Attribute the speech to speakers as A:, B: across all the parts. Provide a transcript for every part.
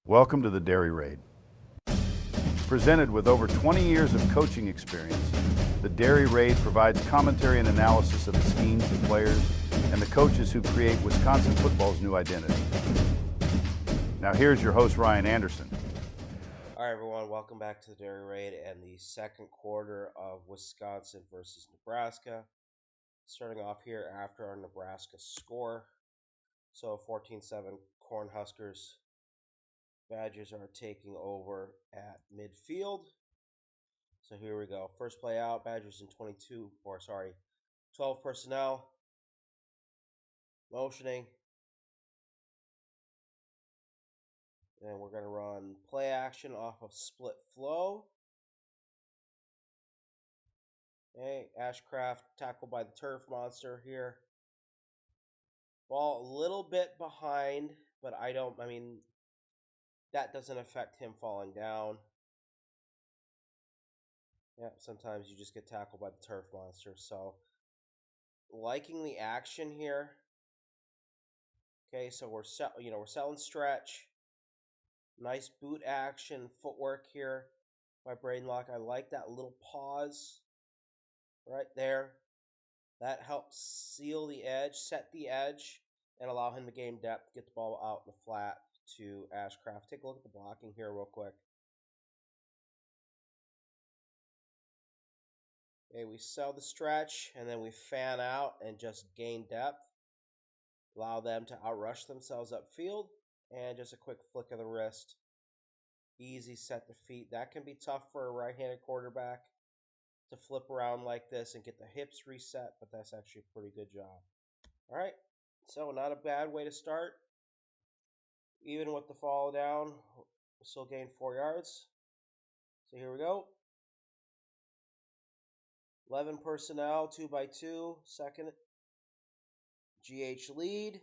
A: Welcome to the Dairy Raid. Presented with over 20 years of coaching experience, the Dairy Raid provides commentary and analysis of the schemes, the players, and the coaches who create Wisconsin football's new identity. Now here's your host, Ryan Anderson.
B: All right, everyone, welcome back to the Dairy Raid and the second quarter of Wisconsin versus Nebraska. Starting off here after our Nebraska score. So 14-7 Cornhuskers. Badgers are taking over at midfield. So here we go. First play out, Badgers in 12 personnel. Motioning. And we're going to run play action off of split flow. Okay, Ashcraft tackled by the turf monster here. Ball a little bit behind, but that doesn't affect him falling down. Yeah, sometimes you just get tackled by the turf monster. So, liking the action here. Okay, so we're selling stretch. Nice boot action, footwork here by Bradenlock. I like that little pause right there. That helps seal the edge, set the edge, and allow him to gain depth, get the ball out in the flat to Ashcraft. Take a look at the blocking here real quick. Okay, we sell the stretch, and then we fan out and just gain depth. Allow them to outrush themselves upfield, and just a quick flick of the wrist. Easy set to feet. That can be tough for a right-handed quarterback to flip around like this and get the hips reset, but that's actually a pretty good job. All right, so not a bad way to start. Even with the fall down, we still gained 4 yards. So here we go. 11 personnel, 2x2, second GH lead.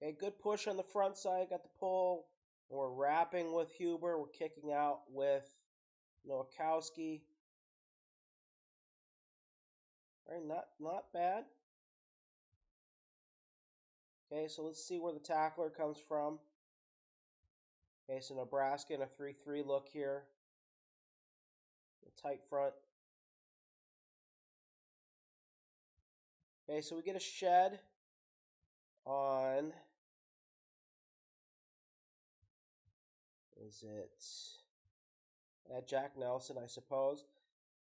B: Okay, good push on the front side, got the pull. And we're wrapping with Huber. We're kicking out with Nowakowski. All right, not bad. Okay, so let's see where the tackler comes from. Okay, so Nebraska in a 3-3 look here. A tight front. Okay, so we get a shed on, is it Jack Nelson, I suppose.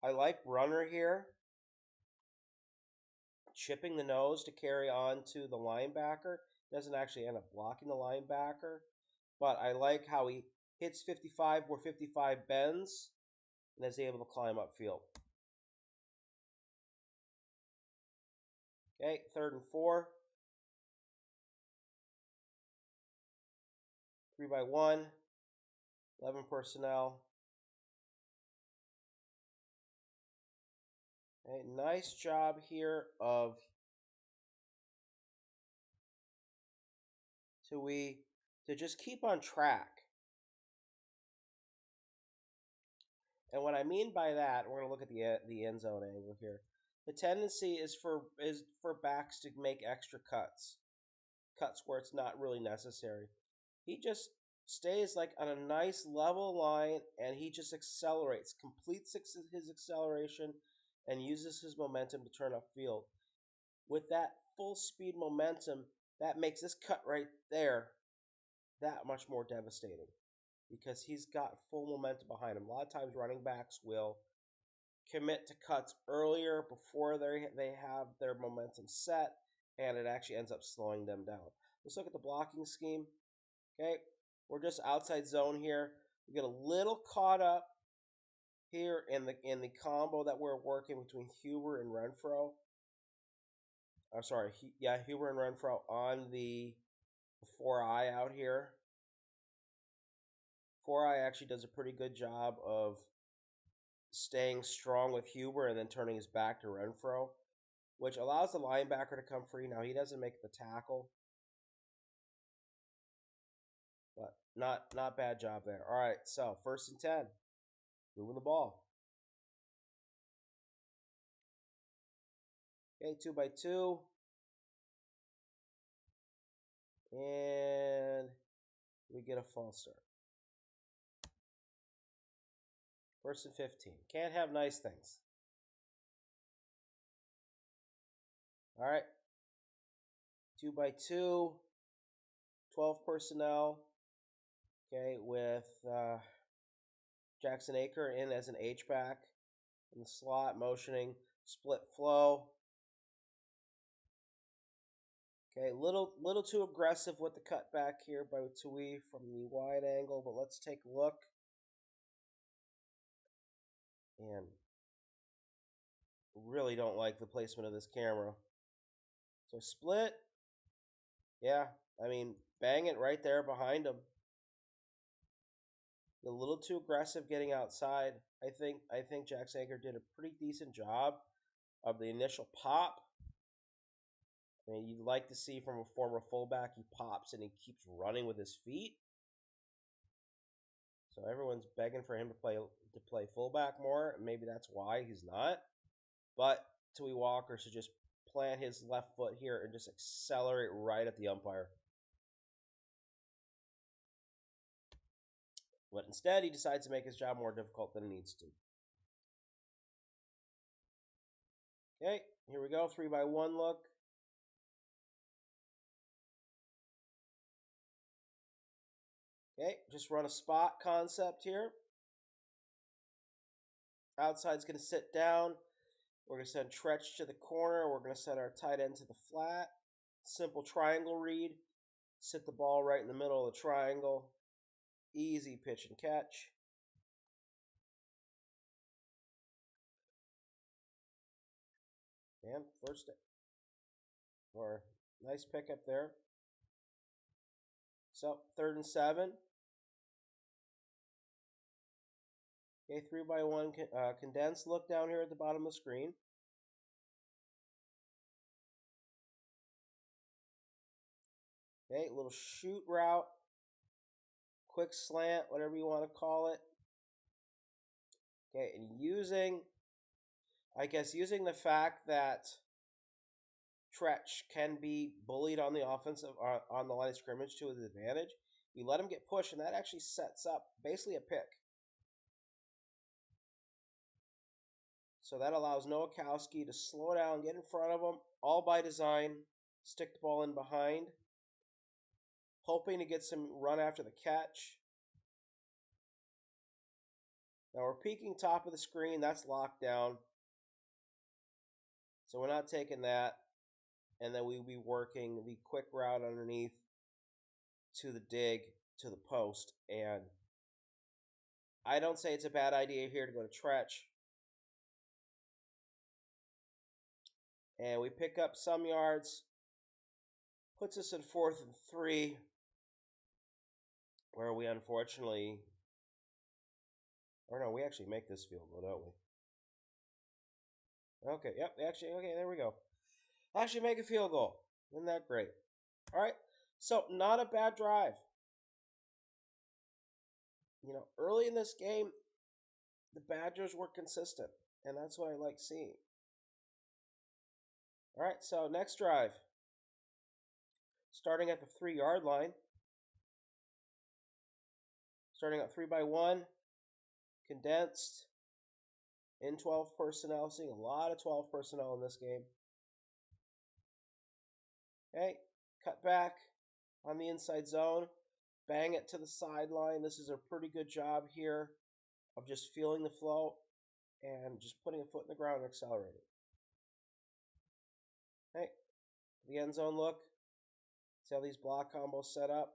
B: I like runner here. Chipping the nose to carry on to the linebacker. Doesn't actually end up blocking the linebacker. But I like how he hits 55 where 55 bends and is able to climb upfield. Okay, 3rd and 4. 3x1. 11 personnel. Okay, nice job here to just keep on track. And what I mean by that, we're going to look at the end zone angle here. The tendency is for backs to make extra cuts where it's not really necessary. He just stays like on a nice level line, and he just accelerates, completes his acceleration, and uses his momentum to turn upfield. With that full speed momentum, that makes this cut right there that much more devastating because he's got full momentum behind him. A lot of times running backs will commit to cuts earlier before they have their momentum set, and it actually ends up slowing them down. Let's look at the blocking scheme. Okay, we're just outside zone here. We get a little caught up here in the combo that we're working between Huber and Renfro. Huber and Renfro on the 4-eye out here. 4-eye actually does a pretty good job of staying strong with Huber and then turning his back to Renfro, which allows the linebacker to come free. Now, he doesn't make the tackle, but not bad job there. All right, so 1st and 10. Moving the ball. Okay, 2x2. And we get a false start. 1st and 15. Can't have nice things. All right. 2x2. 12 personnel. Okay, with Jackson Aker in as an H-back in the slot, motioning, split flow. Okay, little too aggressive with the cutback here by Tui from the wide angle, but let's take a look. And really don't like the placement of this camera. So split. Yeah, I mean, bang it right there behind him. A little too aggressive getting outside. I think Jackson Aker did a pretty decent job of the initial pop. I mean, you'd like to see from a former fullback, he pops and he keeps running with his feet. So everyone's begging for him to play fullback more. Maybe that's why he's not. But Tui Walker should just plant his left foot here and just accelerate right at the umpire. But instead, he decides to make his job more difficult than it needs to. Okay, here we go. 3x1 look. Okay, just run a spot concept here. Outside's going to sit down. We're going to send Tretch to the corner. We're going to send our tight end to the flat. Simple triangle read. Sit the ball right in the middle of the triangle. Easy pitch and catch. And first, or nice pickup there. So 3rd and 7. Okay, 3x1 condensed look down here at the bottom of the screen. Okay, little shoot route, quick slant, whatever you want to call it. Okay, and using the fact that Tretch can be bullied on the offensive on the line of scrimmage to his advantage, you let him get pushed, and that actually sets up basically a pick. So that allows Nowakowski to slow down, get in front of him, all by design, stick the ball in behind, hoping to get some run after the catch. Now we're peeking top of the screen. That's locked down. So we're not taking that. And then we'll be working the quick route underneath to the dig, to the post. And I don't say it's a bad idea here to go to Tretch. And we pick up some yards. Puts us in 4th and 3. Where we unfortunately... Or no, we actually make this field goal, don't we? Okay, yep, okay, there we go. Actually make a field goal. Isn't that great? All right, so not a bad drive. You know, early in this game, the Badgers were consistent, and that's what I like seeing. All right, so next drive. Starting at the 3-yard line. Starting at 3x1. Condensed. In 12 personnel. Seeing a lot of 12 personnel in this game. Okay, cut back on the inside zone. Bang it to the sideline. This is a pretty good job here of just feeling the flow and just putting a foot in the ground and accelerating. Okay, the end zone look. See how these block combos set up.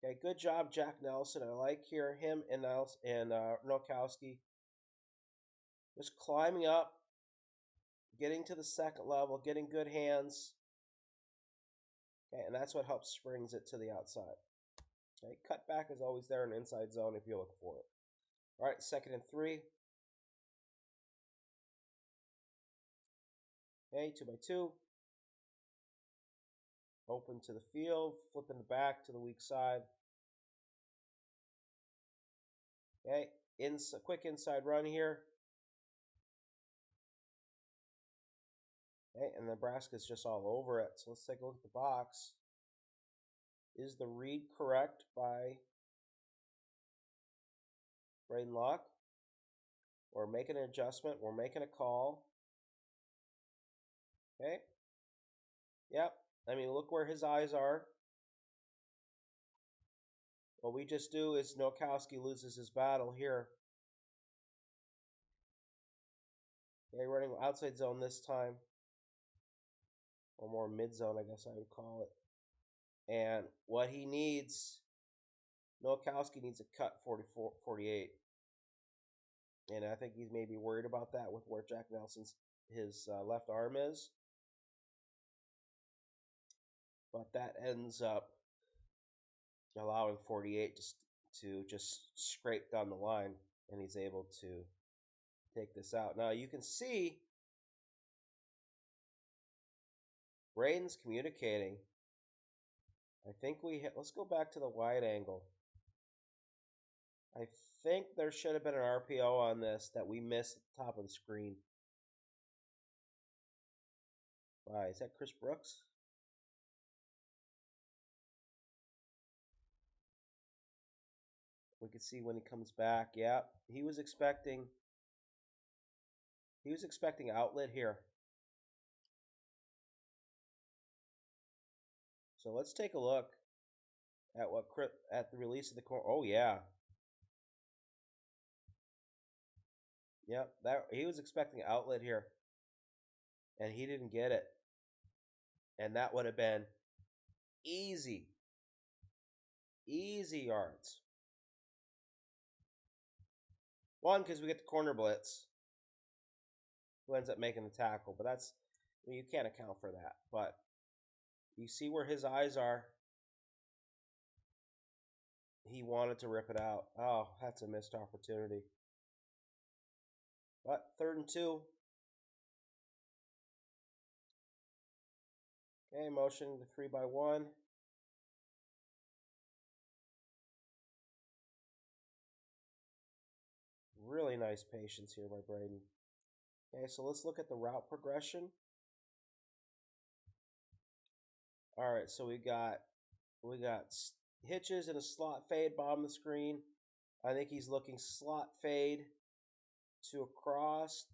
B: Okay, good job, Jack Nelson. I like here him and Nowakowski just climbing up, getting to the second level, getting good hands. Okay, and that's what helps springs it to the outside. Okay, cut back is always there in the inside zone if you look for it. All right, 2nd and 3. Okay, 2x2. Open to the field, flipping the back to the weak side. Okay, quick inside run here. Okay, and Nebraska's just all over it. So let's take a look at the box. Is the read correct by Braden Locke? We're making an adjustment. We're making a call. Okay. Yep. I mean, look where his eyes are. What we just do is Nowakowski loses his battle here. Okay, running outside zone this time. Or more mid-zone, I guess I would call it. And what he needs, Nowakowski needs a cut 44-48. And I think he's maybe worried about that with where Jack Nelson's his left arm is. But that ends up allowing 48 to just scrape down the line, and he's able to take this out. Now you can see Braden's communicating. I think let's go back to the wide angle. I think there should have been an RPO on this that we missed at the top of the screen. Why, is that Chris Brooks? We can see when he comes back. Yeah, he was expecting outlet here. So let's take a look at the release of the corner. Oh yeah. Yep, that he was expecting outlet here. And he didn't get it. And that would have been easy yards. One, because we get the corner blitz, who ends up making the tackle. But you can't account for that. But you see where his eyes are. He wanted to rip it out. Oh, that's a missed opportunity. But 3rd and 2. Okay, motioning to 3-by-1. Really nice patience here by Braden. Okay, so let's look at the route progression. All right, so we got hitches and a slot fade bottom of the screen. I think he's looking slot fade to across,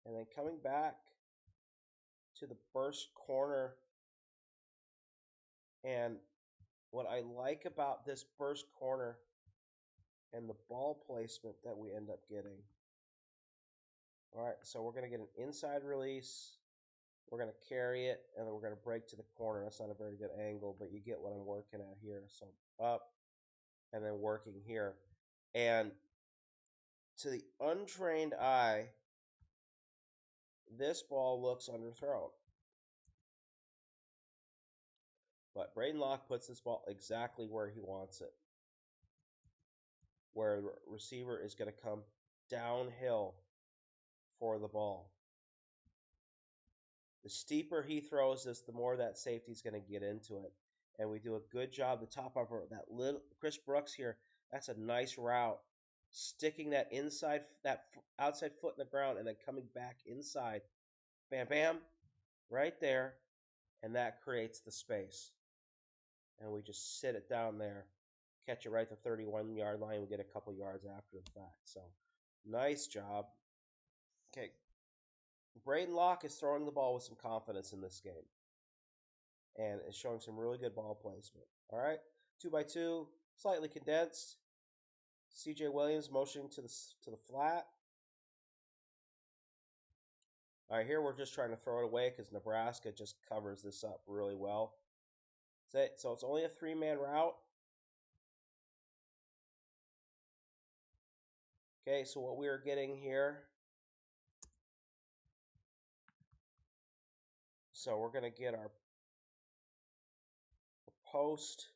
B: and then coming back to the burst corner. And what I like about this burst corner and the ball placement that we end up getting. All right, so we're going to get an inside release. We're going to carry it, and then we're going to break to the corner. That's not a very good angle, but you get what I'm working at here. So up, and then working here. And to the untrained eye, this ball looks underthrown. But Braden Locke puts this ball exactly where he wants it. Where the receiver is going to come downhill for the ball. The steeper he throws this, the more that safety is going to get into it. And we do a good job. The top of that little Chris Brooks here, that's a nice route. Sticking that outside foot in the ground and then coming back inside. Bam, bam, right there. And that creates the space. And we just sit it down there. Catch it right at the 31-yard line. We get a couple yards after the fact. So, nice job. Okay. Braden Locke is throwing the ball with some confidence in this game. And is showing some really good ball placement. All right. 2-by-2. Slightly condensed. C.J. Williams motioning to the flat. All right, here we're just trying to throw it away because Nebraska just covers this up really well. So it's only a 3-man route. Okay, so what we are getting here. So we're going to get our post.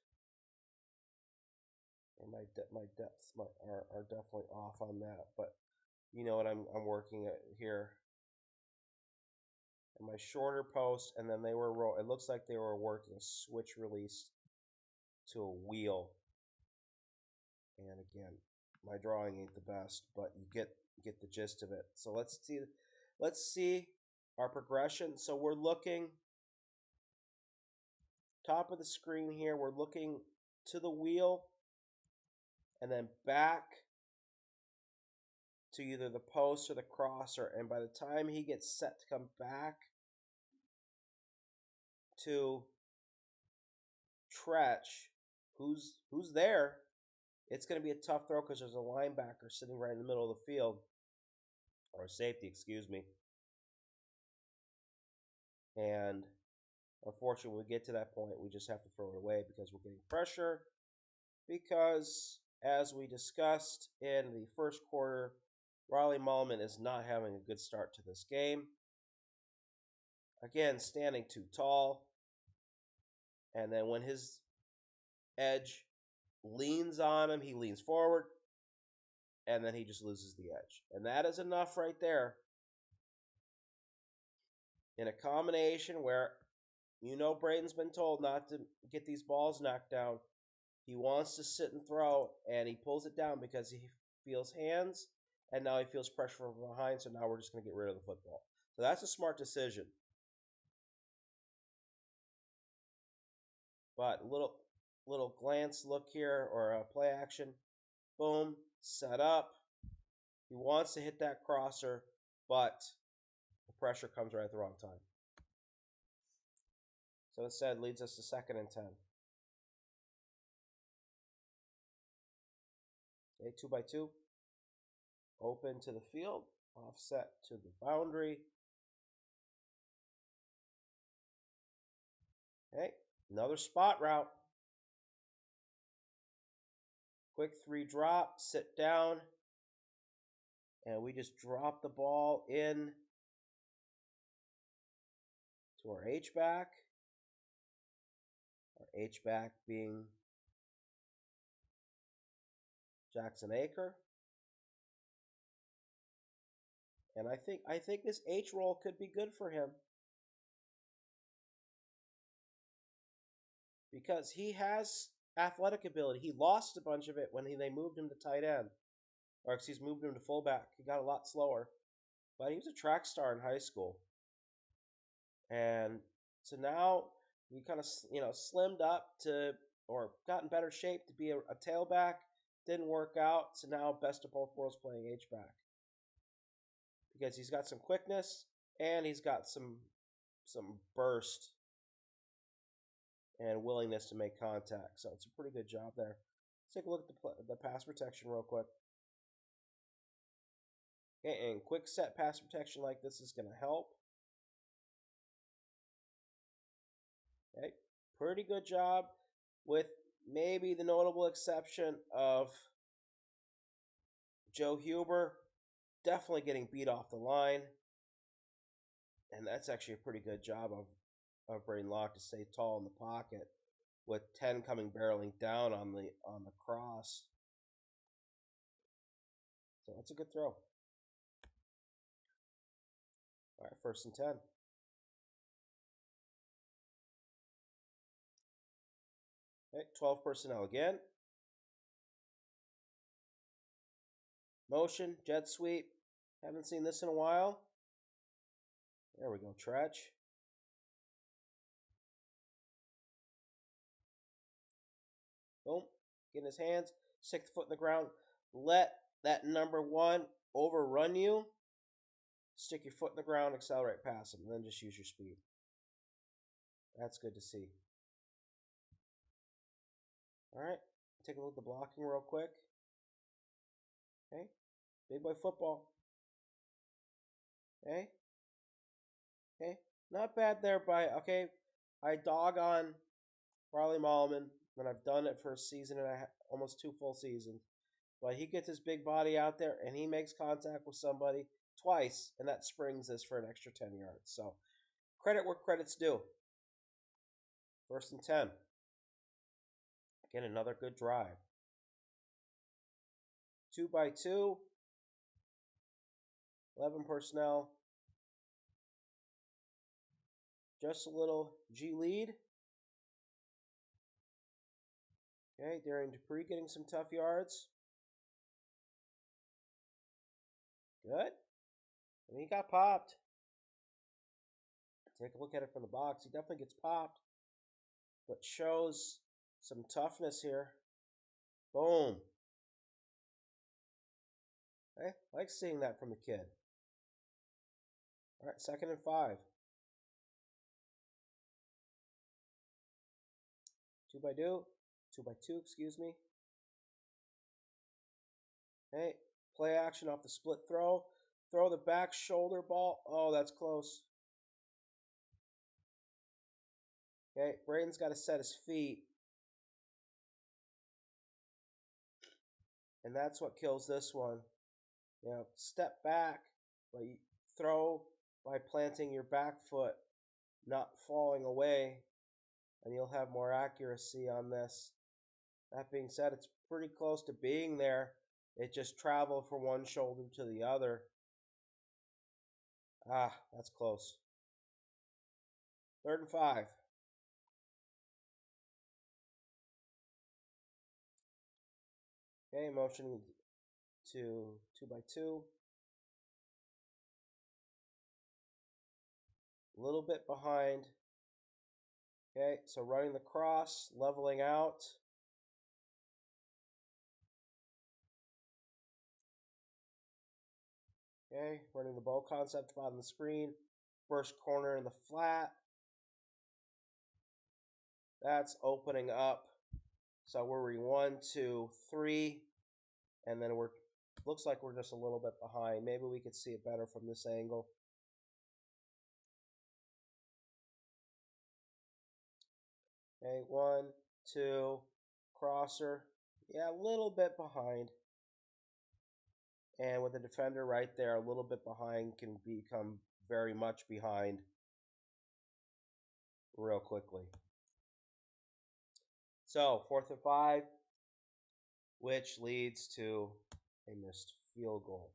B: And my depths are definitely off on that. But you know what I'm working at here. And my shorter post, and then it looks like they were working a switch release to a wheel. And again, my drawing ain't the best, but you get the gist of it. So let's see our progression. So we're looking top of the screen here, we're looking to the wheel and then back to either the post or the crosser. And by the time he gets set to come back to Tretch, who's there, it's going to be a tough throw because there's a linebacker sitting right in the middle of the field, or safety, excuse me. And unfortunately, when we get to that point, we just have to throw it away because we're getting pressure. Because, as we discussed in the first quarter, Riley Mullman is not having a good start to this game. Again, standing too tall. And then when his edge leans on him, he leans forward. And then he just loses the edge. And that is enough right there. In a combination where, Braden's been told not to get these balls knocked down. He wants to sit and throw, and he pulls it down because he feels hands, and now he feels pressure from behind, so now we're just going to get rid of the football. So that's a smart decision. But little glance look here, or a play action. Boom, set up. He wants to hit that crosser, but the pressure comes right at the wrong time. So instead, leads us to 2nd and 10. Okay, 2 by 2. Open to the field, offset to the boundary. Okay, another spot route. Quick 3 drop, sit down, and we just drop the ball in to our H-back. Our H-back being Jackson Aker. And I think this H roll could be good for him. Because he has athletic ability. He lost a bunch of it when they moved him to tight end. Moved him to fullback. He got a lot slower. But he was a track star in high school. And so now we kind of, slimmed up to, or got in better shape to be a tailback. Didn't work out. So now best of both worlds playing H-back. Because he's got some quickness and he's got some burst and willingness to make contact. So it's a pretty good job there. Let's take a look at the pass protection real quick. Okay, and quick set pass protection like this is going to help. Okay, pretty good job, with maybe the notable exception of Joe Huber definitely getting beat off the line. And that's actually a pretty good job of Braden Locke to stay tall in the pocket, with 10 coming barreling down on the cross. So that's a good throw. All right, 1st and 10. Okay, 12 personnel again. Motion, jet sweep. Haven't seen this in a while. There we go, Tretch. Boom. Get in his hands. Stick the foot in the ground. Let that number 1 overrun you. Stick your foot in the ground, accelerate past him, and then just use your speed. That's good to see. All right. Take a look at the blocking real quick. Okay. Big boy football. Okay. Okay. Not bad there okay. I dog on Riley Mullman, and I've done it for a season and almost 2 full seasons. But he gets his big body out there, and he makes contact with somebody twice, and that springs this for an extra 10 yards. So, credit where credit's due. 1st and 10. Again, another good drive. 2 by 2. 11 personnel. Just a little G lead. Okay, Darian Dupree getting some tough yards. Good. And he got popped. Take a look at it from the box. He definitely gets popped. but shows some toughness here. Boom. I like seeing that from the kid. All right, 2nd and 5. 2 by 2, excuse me. Okay, play action off the split throw. Throw the back shoulder ball. Oh, that's close. Okay, Braden's got to set his feet. And that's what kills this one. You know, step back, but you throw by planting your back foot, not falling away, and you'll have more accuracy on this. That being said, it's pretty close to being there. It just traveled from one shoulder to the other. Ah, that's close. 3rd and 5. Okay, motion to 2 by 2. A little bit behind. Okay, so running the cross, leveling out. Okay, running the bow concept on the screen. First corner in the flat. That's opening up. So we're 1, 2, 3, and then looks like we're just a little bit behind. Maybe we could see it better from this angle. Okay, 1, 2, crosser. Yeah, a little bit behind. And with the defender right there, a little bit behind can become very much behind real quickly. So 4th and 5, which leads to a missed field goal,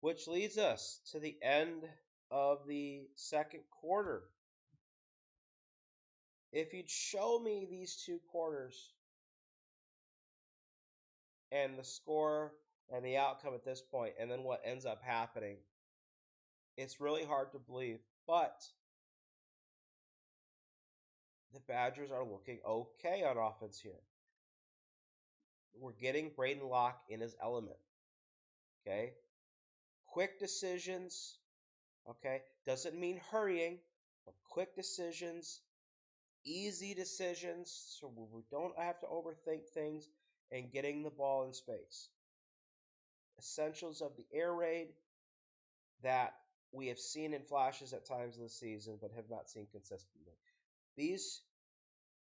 B: which leads us to the end of the 2nd quarter. If you'd show me these 2 quarters and the score and the outcome at this point, and then what ends up happening, it's really hard to believe. But the Badgers are looking okay on offense here. We're getting Braden Locke in his element. Okay? Quick decisions. Okay? Doesn't mean hurrying, but quick decisions, easy decisions, so we don't have to overthink things, and getting the ball in space. Essentials of the air raid that we have seen in flashes at times of the season, but have not seen consistently. These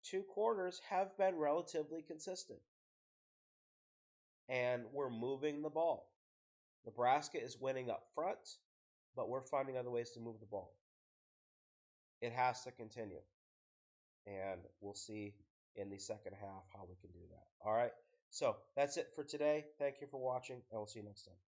B: 2 quarters have been relatively consistent. And we're moving the ball. Nebraska is winning up front, but we're finding other ways to move the ball. It has to continue. And we'll see in the second half how we can do that. All right. So that's it for today. Thank you for watching, and we'll see you next time.